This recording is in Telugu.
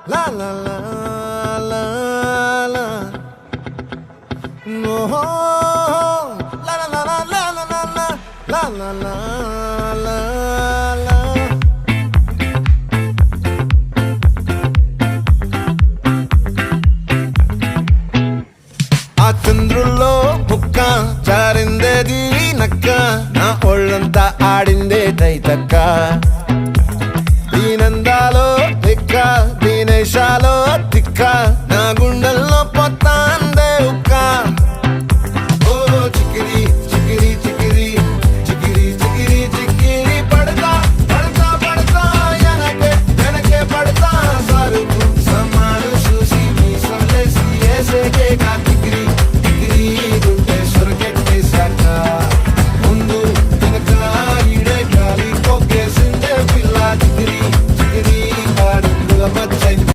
La la la la la. No. La la la la la la la la. La la la la la. ఆ చంద్రుల్లో బుక్క జారిందేది నక్క నా ఒళ్ళంతా ఆడిందే తైతక్క దీనందాలో లెక్క దీనేశాల